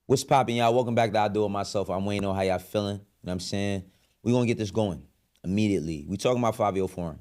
What's poppin', y'all? Welcome back to I Do It Myself. I'm Wayno. How y'all feeling? You know what I'm saying? We're going to get this going immediately. We talking about Fivio Foreign.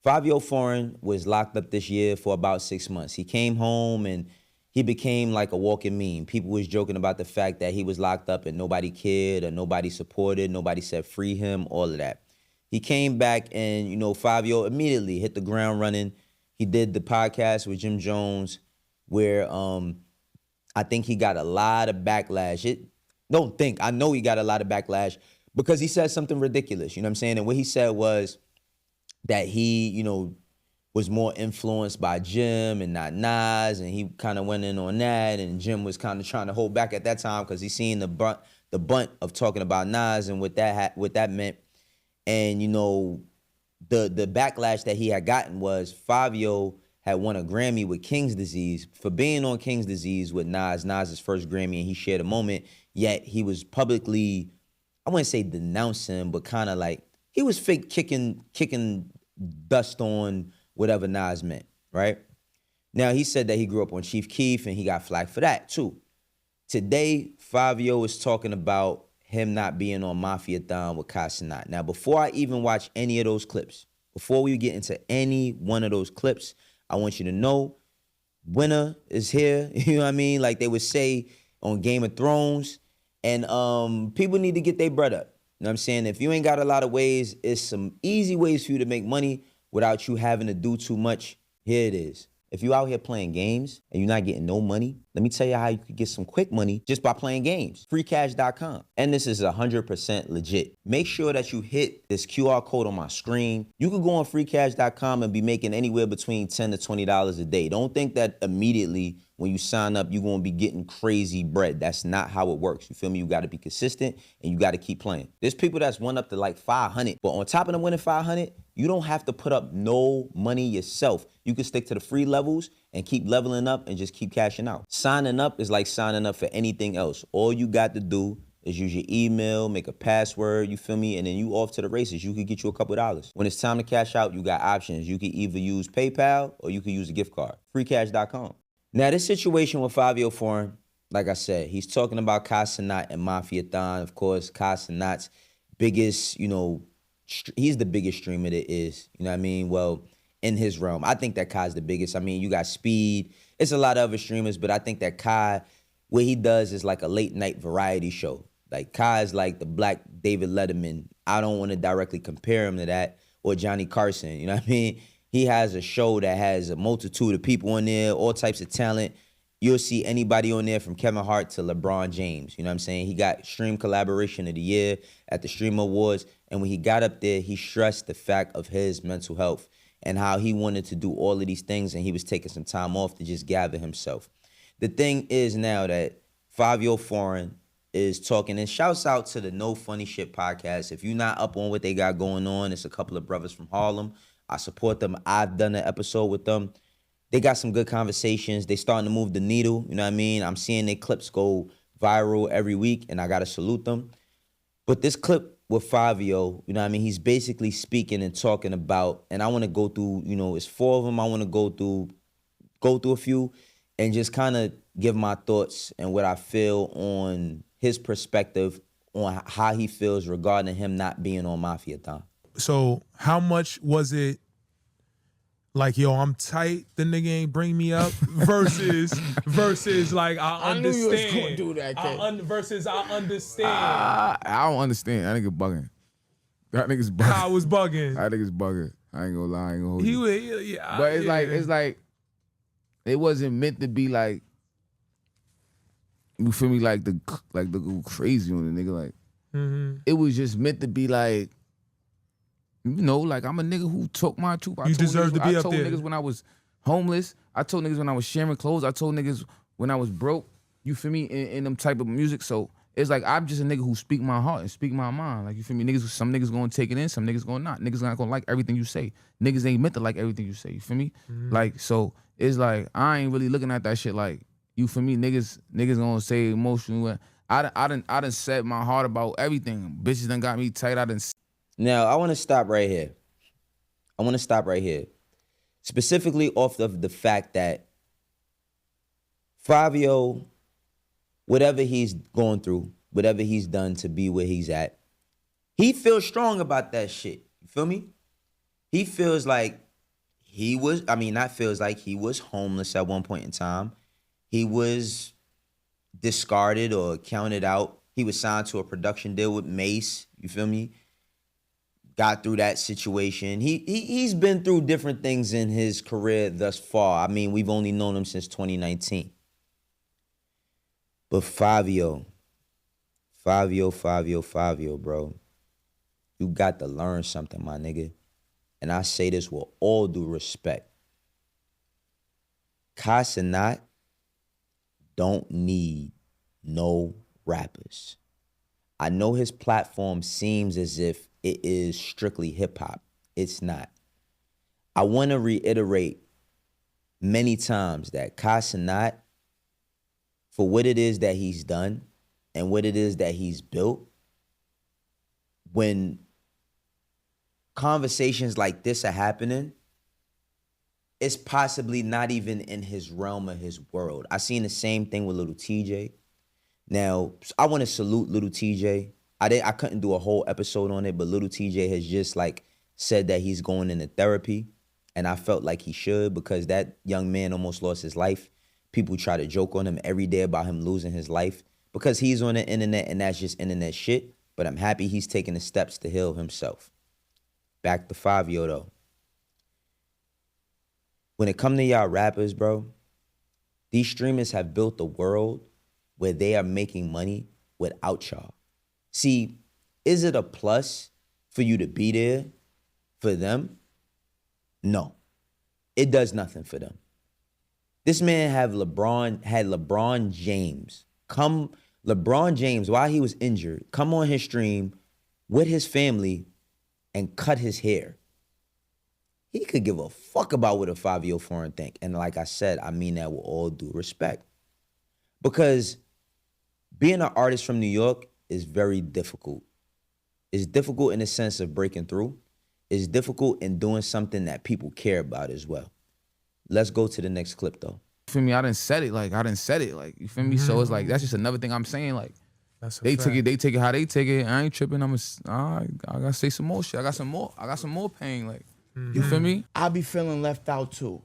Fivio Foreign was locked up this year for about 6 months. He came home and he became like a walking meme. People was joking about the fact that he was locked up and nobody cared or nobody supported, nobody said free him, all of that. He came back and, Fivio immediately hit the ground running. He did the podcast with Jim Jones where I think he got a lot of backlash. I know he got a lot of backlash because he said something ridiculous, you know what I'm saying? And what he said was that he, was more influenced by Jim and not Nas, and he kind of went in on that, and Jim was kind of trying to hold back at that time because he seen the bunt of talking about Nas and what that meant. And, the backlash that he had gotten was Fivio had won a Grammy with King's Disease for being on King's Disease with Nas's first Grammy, and he shared a moment, yet he was publicly, I wouldn't say denouncing, but kind of like, he was fake kicking dust on whatever Nas meant, right? Now, he said that he grew up on Chief Keef, and he got flack for that, too. Today, Fivio is talking about him not being on Mafiathon with Cenat. Now, before I even watch any of those clips, before we get into any one of those clips, I want you to know, winner is here. You know what I mean? Like they would say on Game of Thrones. And people need to get their bread up. You know what I'm saying? If you ain't got a lot of ways, it's some easy ways for you to make money without you having to do too much. Here it is. If you out here playing games and you're not getting no money, let me tell you how you could get some quick money just by playing games. Freecash.com. And this is 100% legit. Make sure that you hit this QR code on my screen. You could go on freecash.com and be making anywhere between $10 to $20 a day. Don't think that immediately when you sign up, you're going to be getting crazy bread. That's not how it works. You feel me? You got to be consistent and you got to keep playing. There's people that's won up to like 500, but on top of them winning 500, you don't have to put up no money yourself. You can stick to the free levels and keep leveling up and just keep cashing out. Signing up is like signing up for anything else. All you got to do is use your email, make a password, you feel me? And then you off to the races. You could get you a couple dollars. When it's time to cash out, you got options. You can either use PayPal or you can use a gift card. Freecash.com. Now, this situation with Fivio Foreign, like I said, he's talking about Cenat and Mafiathon. Of course, Cenat's biggest, he's the biggest streamer there is. You know what I mean? Well, in his realm. I think that Kai's the biggest. I mean, you got Speed. It's a lot of other streamers, but I think that Kai, what he does is like a late night variety show. Like Kai is like the black David Letterman. I don't want to directly compare him to that or Johnny Carson. You know what I mean? He has a show that has a multitude of people on there, all types of talent. You'll see anybody on there from Kevin Hart to LeBron James. You know what I'm saying? He got Stream Collaboration of the Year at the Stream Awards. And when he got up there, he stressed the fact of his mental health and how he wanted to do all of these things and he was taking some time off to just gather himself. The thing is now that Fivio Foreign is talking, and shouts out to the No Funny Shit podcast. If you're not up on what they got going on, it's a couple of brothers from Harlem. I support them. I've done an episode with them. They got some good conversations. They starting to move the needle, you know what I mean? I'm seeing their clips go viral every week, and I got to salute them. But this clip with Fivio, you know what I mean? He's basically speaking and talking about, and I want to go through, it's 4 of them. I want to go through a few and just kind of give my thoughts and what I feel on his perspective on how he feels regarding him not being on Mafiathon. So how much was it like, yo, I'm tight, the nigga ain't bring me up, versus like, I understand. I knew you was gonna do that, kid. Versus I understand. I don't understand. That nigga bugging. That nigga's bugging. I was bugging. That nigga's bugging. I ain't gonna lie. I ain't gonna hold He you. was, yeah. But it's like, it wasn't meant to be like, you feel me, like the go crazy on the nigga. Like, It was just meant to be like, like I'm a nigga who took my truth. You deserve to be up there. I told niggas when I was homeless. I told niggas when I was sharing clothes. I told niggas when I was broke. You feel me? In them type of music. So it's like I'm just a nigga who speak my heart and speak my mind. Like, you feel me? Some niggas gonna take it in, some niggas gonna not. Niggas not gonna like everything you say. Niggas ain't meant to like everything you say. You feel me? Like, so it's like I ain't really looking at that shit like, you feel me? Niggas gonna say emotional. I done said my heart about everything. Bitches done got me tight. Now, I want to stop right here. Specifically off of the fact that Fivio whatever he's going through, whatever he's done to be where he's at, he feels strong about that shit. You feel me? He feels like he was homeless at one point in time. He was discarded or counted out. He was signed to a production deal with Mace. You feel me? Got through that situation. He's been through different things in his career thus far. I mean, we've only known him since 2019. But Fivio, bro, you got to learn something, my nigga. And I say this with all due respect. Cenat don't need no rappers. I know his platform seems as if it is strictly hip-hop. It's not. I want to reiterate many times that Cenat, for what it is that he's done and what it is that he's built, when conversations like this are happening, it's possibly not even in his realm of his world. I seen the same thing with Little TJ. Now, I want to salute Little TJ. I couldn't do a whole episode on it, but Little TJ has just like said that he's going into therapy, and I felt like he should, because that young man almost lost his life. People try to joke on him every day about him losing his life because he's on the internet and that's just internet shit. But I'm happy he's taking the steps to heal himself. Back to Fivio though. When it come to y'all rappers, bro, these streamers have built a world where they are making money without y'all. See, is it a plus for you to be there for them? No. It does nothing for them. This man had LeBron James while he was injured, come on his stream with his family and cut his hair. He could give a fuck about what a Fivio Foreign think. And like I said, I mean that with all due respect. Because being an artist from New York is very difficult. It's difficult in the sense of breaking through. It's difficult in doing something that people care about as well. Let's go to the next clip though. You feel me? I done said it. You feel me? So it's like, that's just another thing I'm saying. Like, they take it how they take it. I ain't tripping. I gotta say some more shit. I got some more pain. Like, you feel me? I be feeling left out too.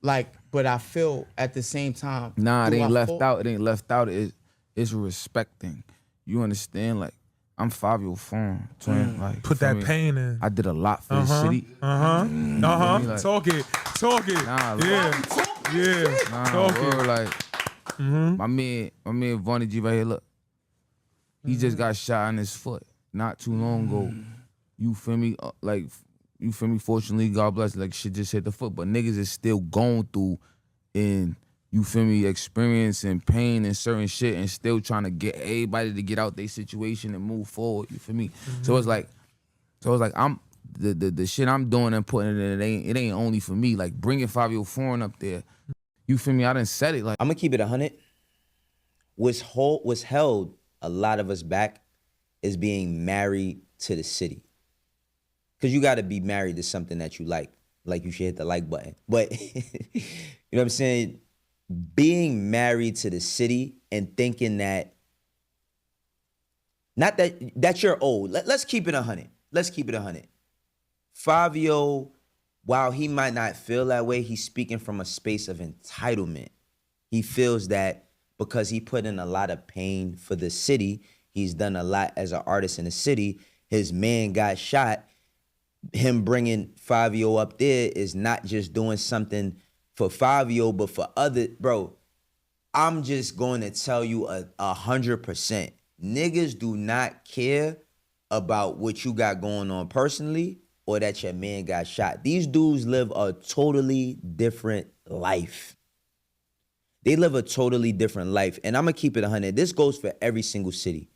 Like, but I feel at the same time. Nah, it ain't left out. It ain't left out. It's respecting. You understand? Like, I'm Fivio Foreign, twin. Like, Put that pain in. I did a lot for the city. Like, Talk it. Nah, Yeah. Nah, bro, like, my man Vonnie G right here, look. He just got shot in his foot not too long ago. You feel me? You feel me? Fortunately, God bless, like, shit just hit the foot. But niggas is still going through and, you feel me, experiencing pain and certain shit and still trying to get everybody to get out their situation and move forward. You feel me? So it's like I'm the shit I'm doing and putting it in, it ain't only for me. Like, bringing Fivio Foreign up there. You feel me? I done said it. Like, I'm gonna keep it 100. What's held a lot of us back is being married to the city. Cause you gotta be married to something that you like. Like, you should hit the like button. But you know what I'm saying? Being married to the city and thinking that, not that you're old. Let's keep it 100. Let's keep it 100. Fivio, while he might not feel that way, he's speaking from a space of entitlement. He feels that because he put in a lot of pain for the city, he's done a lot as an artist in the city, his man got shot, him bringing Fivio up there is not just doing something for Fivio, but for other, bro, I'm just going to tell you 100%. Niggas do not care about what you got going on personally or that your man got shot. These dudes live a totally different life. They live a totally different life. And I'm going to keep it 100. This goes for every single city.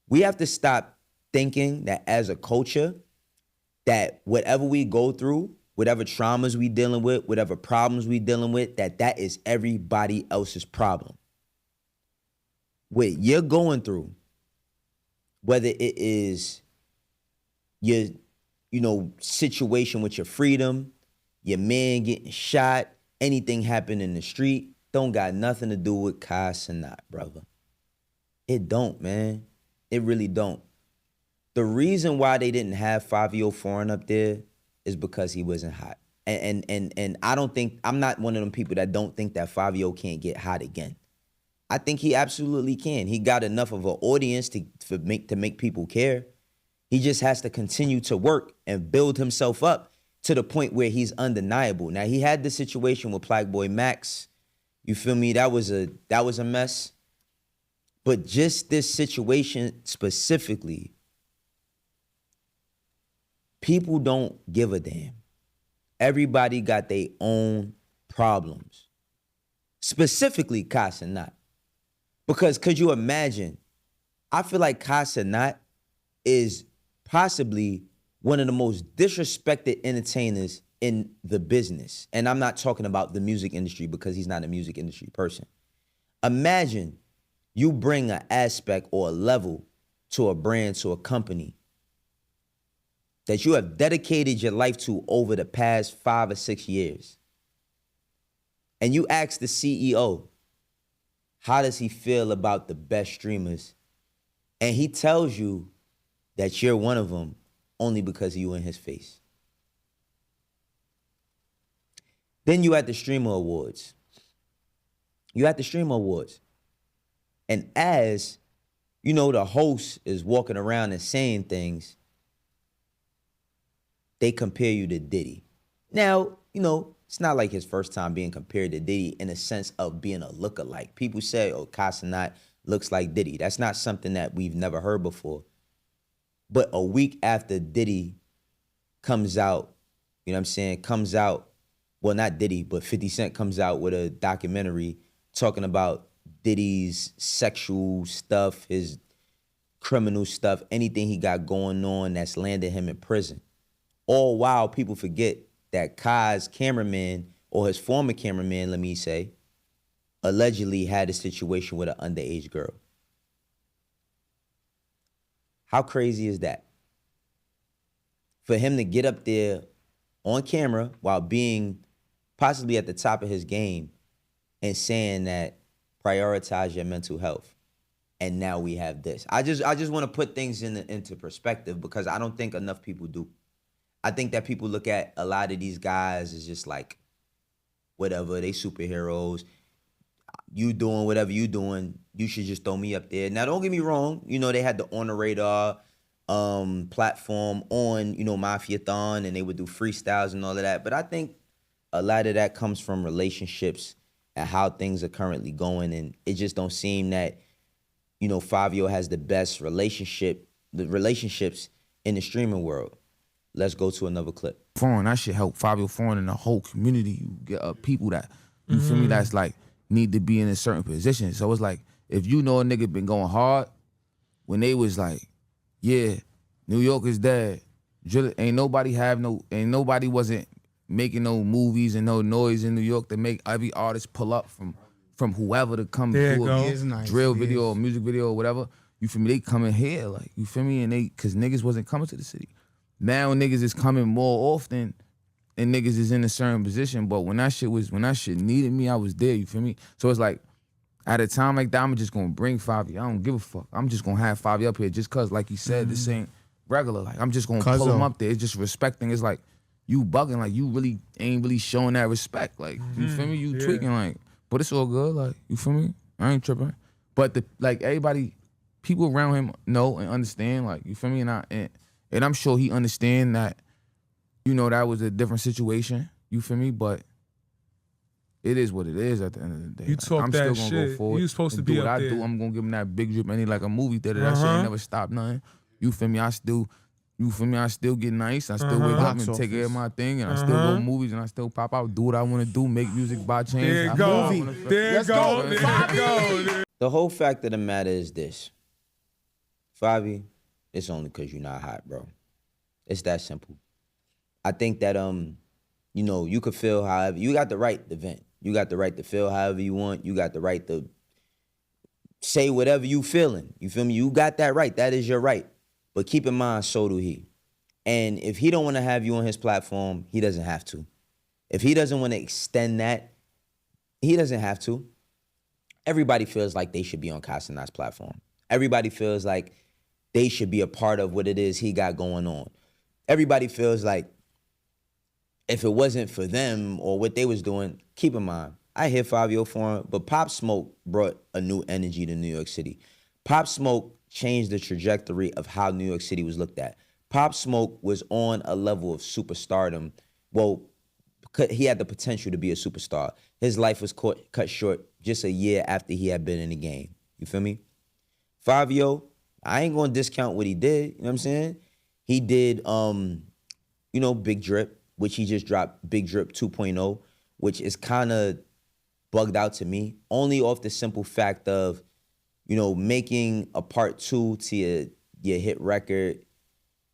We have to stop thinking that as a culture, that whatever we go through, whatever traumas we dealing with, whatever problems we dealing with, that is everybody else's problem. What you're going through, whether it is your, situation with your freedom, your man getting shot, anything happen in the street, don't got nothing to do with Cenat, brother. It don't, man. It really don't. The reason why they didn't have Fivio Foreign up there is because he wasn't hot. And I don't think, I'm not one of them people that don't think that Fivio can't get hot again. I think he absolutely can. He got enough of an audience to make people care. He just has to continue to work and build himself up to the point where he's undeniable. Now, he had this situation with Black Boy Max. You feel me? That was a mess. But just this situation specifically, people don't give a damn. Everybody got their own problems. Specifically, Cenat. Because could you imagine, I feel like Cenat is possibly one of the most disrespected entertainers in the business. And I'm not talking about the music industry because he's not a music industry person. Imagine you bring an aspect or a level to a brand, to a company that you have dedicated your life to over the past 5 or 6 years. And you ask the CEO, how does he feel about the best streamers? And he tells you that you're one of them only because you in his face. Then you at the Streamer Awards. And as, you know, the host is walking around and saying things, they compare you to Diddy. Now, you know, it's not like his first time being compared to Diddy in a sense of being a lookalike. People say, oh, Cenat looks like Diddy. That's not something that we've never heard before. But a week after Diddy comes out, you know what I'm saying, well, not Diddy, but 50 Cent comes out with a documentary talking about Diddy's sexual stuff, his criminal stuff, anything he got going on that's landed him in prison. All while people forget that Kai's cameraman, or his former cameraman, let me say, allegedly had a situation with an underage girl. How crazy is that? For him to get up there on camera while being possibly at the top of his game and saying that prioritize your mental health. And now we have this. I just want to put things into perspective because I don't think enough people do. I think that people look at a lot of these guys as just like, whatever, they superheroes. You doing whatever you doing, you should just throw me up there. Now, don't get me wrong. You know, they had the On the Radar platform on, you know, Mafiathon, and they would do freestyles and all of that. But I think a lot of that comes from relationships and how things are currently going. And it just don't seem that, you know, Fivio has the best relationships in the streaming world. Let's go to another clip. Foreign, that should help Fivio Foreign and the whole community. You get people that, you feel me, that's like, need to be in a certain position. So it's like, if you know a nigga been going hard, when they was like, yeah, New York is dead, ain't nobody wasn't making no movies and no noise in New York to make every artist pull up from whoever to come do a drill video or music video or whatever. You feel me? They coming here, like, you feel me? And cause niggas wasn't coming to the city. Now niggas is coming more often and niggas is in a certain position, but when that shit needed me, I was there, you feel me? So it's like, at a time like that, I'm just gonna bring Fivio. I don't give a fuck. I'm just gonna have Fivio up here just cause, like you said, this ain't regular. Like, I'm just gonna pull him up there. It's just respecting. It's like, you bugging, like, you really ain't really showing that respect. Like, you feel me? You tweaking, like, but it's all good, like, you feel me? I ain't tripping. But everybody, people around him know and understand, like, you feel me? And I'm sure he understand that, you know, that was a different situation. You feel me? But it is what it is at the end of the day. You like, talk I'm that still gonna shit. go forward. You supposed to do be what up I there. do. I'm gonna give him that big drip, any like a movie theater. That shit ain't never stop nothing. You feel me? I still get nice. I still wake up and take care of my thing, and I still go to movies, and I still pop out, do what I want to do, make music, buy chains. There you go. There you go. The whole fact of the matter is this. Fivio, it's only because you're not hot, bro. It's that simple. I think that, you know, you could feel however, you got the right to vent. You got the right to feel however you want. You got the right to say whatever you feeling. You feel me? You got that right. That is your right. But keep in mind, so do he. And if he don't want to have you on his platform, he doesn't have to. If he doesn't want to extend that, he doesn't have to. Everybody feels like they should be on Cenat's platform. Everybody feels like they should be a part of what it is he got going on. Everybody feels like if it wasn't for them or what they was doing, keep in mind, I hear Fivio Foreign, but Pop Smoke brought a new energy to New York City. Pop Smoke changed the trajectory of how New York City was looked at. Pop Smoke was on a level of superstardom. Well, he had the potential to be a superstar. His life was cut short just a year after he had been in the game. You feel me? Fivio, I ain't gonna discount what he did. You know what I'm saying? He did, Big Drip, which he just dropped, Big Drip 2.0, which is kind of bugged out to me, only off the simple fact of, making a part 2 to your hit record.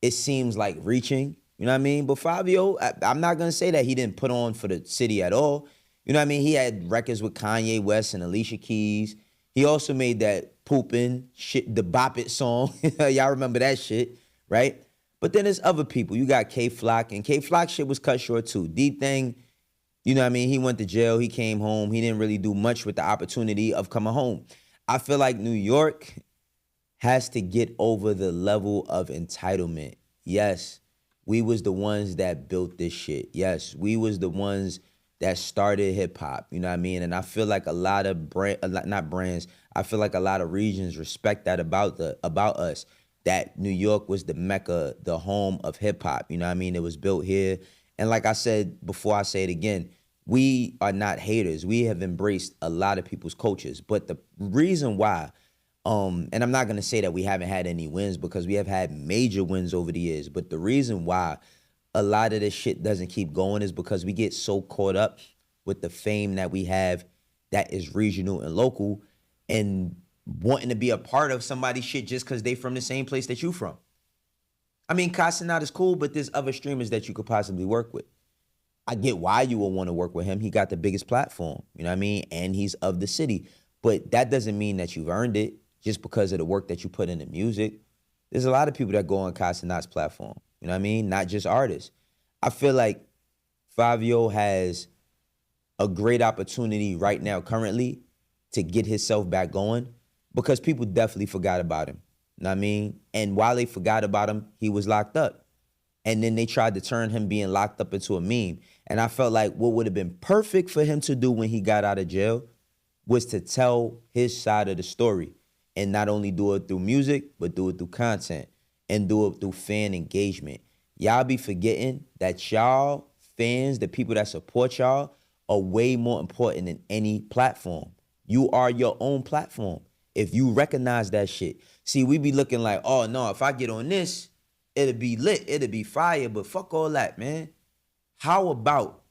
It seems like reaching, you know what I mean? But Fivio, I'm not gonna say that he didn't put on for the city at all. You know what I mean? He had records with Kanye West and Alicia Keys. He also made that Poopin' shit, the Bop It song. Y'all remember that shit, right? But then there's other people. You got K-Flock, and K-Flock shit was cut short too. Deep Thing, you know what I mean? He went to jail, he came home. He didn't really do much with the opportunity of coming home. I feel like New York has to get over the level of entitlement. Yes, we was the ones that built this shit. Yes, we was the ones that started hip hop, you know what I mean? And I feel like a lot of I feel like a lot of regions respect that about us, that New York was the Mecca, the home of hip hop, you know what I mean? It was built here. And like I said before, I say it again, we are not haters. We have embraced a lot of people's cultures. But the reason why, and I'm not gonna say that we haven't had any wins, because we have had major wins over the years, but the reason why a lot of this shit doesn't keep going is because we get so caught up with the fame that we have that is regional and local, and wanting to be a part of somebody's shit just because they from the same place that you from. I mean, Cenat is cool, but there's other streamers that you could possibly work with. I get why you would want to work with him. He got the biggest platform, you know what I mean? And he's of the city. But that doesn't mean that you've earned it just because of the work that you put into music. There's a lot of people that go on Cenat's platform, you know what I mean? Not just artists. I feel like Fivio has a great opportunity right now, currently, to get himself back going, because people definitely forgot about him. You know what I mean? And while they forgot about him, he was locked up. And then they tried to turn him being locked up into a meme. And I felt like what would have been perfect for him to do when he got out of jail was to tell his side of the story, and not only do it through music, but do it through content and do it through fan engagement. Y'all be forgetting that y'all fans, the people that support y'all, are way more important than any platform. You are your own platform. If you recognize that shit. See, we be looking like, oh no, if I get on this, it'll be lit, it'll be fire, but fuck all that, man. How about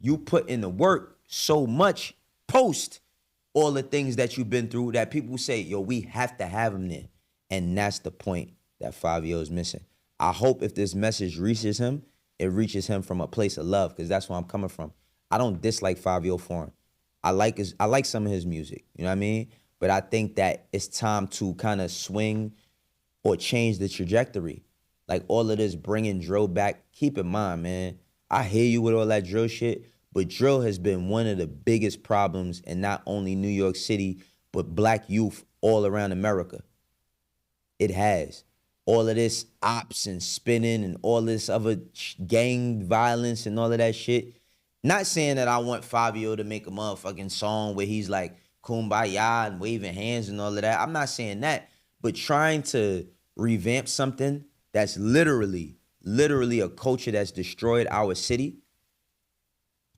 you put in the work so much post all the things that you've been through that people say, yo, we have to have him there. And that's the point that Fivio is missing. I hope if this message reaches him, it reaches him from a place of love, because that's where I'm coming from. I don't dislike Fivio Foreign. I like some of his music, you know what I mean? But I think that it's time to kind of swing or change the trajectory. Like all of this bringing drill back, keep in mind, man, I hear you with all that drill shit, but drill has been one of the biggest problems in not only New York City, but black youth all around America. It has. All of this ops and spinning and all this other gang violence and all of that shit. Not saying that I want Fivio to make a motherfucking song where he's like kumbaya and waving hands and all of that. I'm not saying that, but trying to revamp something that's literally a culture that's destroyed our city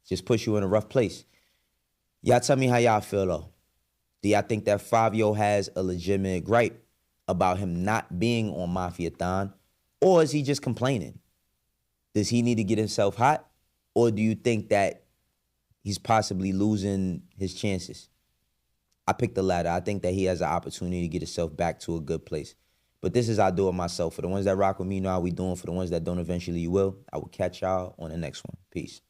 just puts you in a rough place. Y'all tell me how y'all feel though. Do y'all think that Fivio has a legitimate gripe about him not being on Mafiathon, or is he just complaining? Does he need to get himself hot, or do you think that he's possibly losing his chances? I picked the latter. I think that he has an opportunity to get himself back to a good place. But this is how I do it myself. For the ones that rock with me, you know how we doing. For the ones that don't, eventually you will. I will catch y'all on the next one. Peace.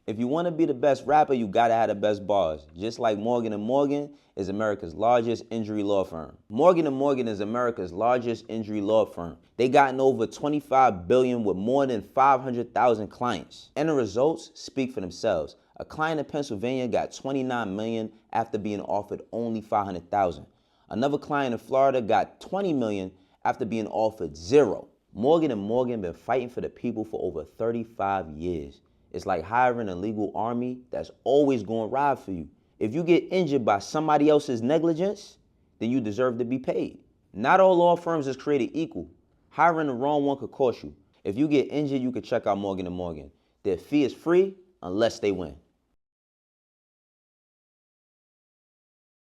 If you want to be the best rapper, you got to have the best bars. Just like Morgan & Morgan is America's largest injury law firm. Morgan & Morgan is America's largest injury law firm. They gotten over $25 billion with more than 500,000 clients. And the results speak for themselves. A client in Pennsylvania got $29 million after being offered only $500,000. Another client in Florida got $20 million after being offered zero. Morgan & Morgan been fighting for the people for over 35 years. It's like hiring a legal army that's always going to ride for you. If you get injured by somebody else's negligence, then you deserve to be paid. Not all law firms is created equal. Hiring the wrong one could cost you. If you get injured, you could check out Morgan & Morgan. Their fee is free unless they win.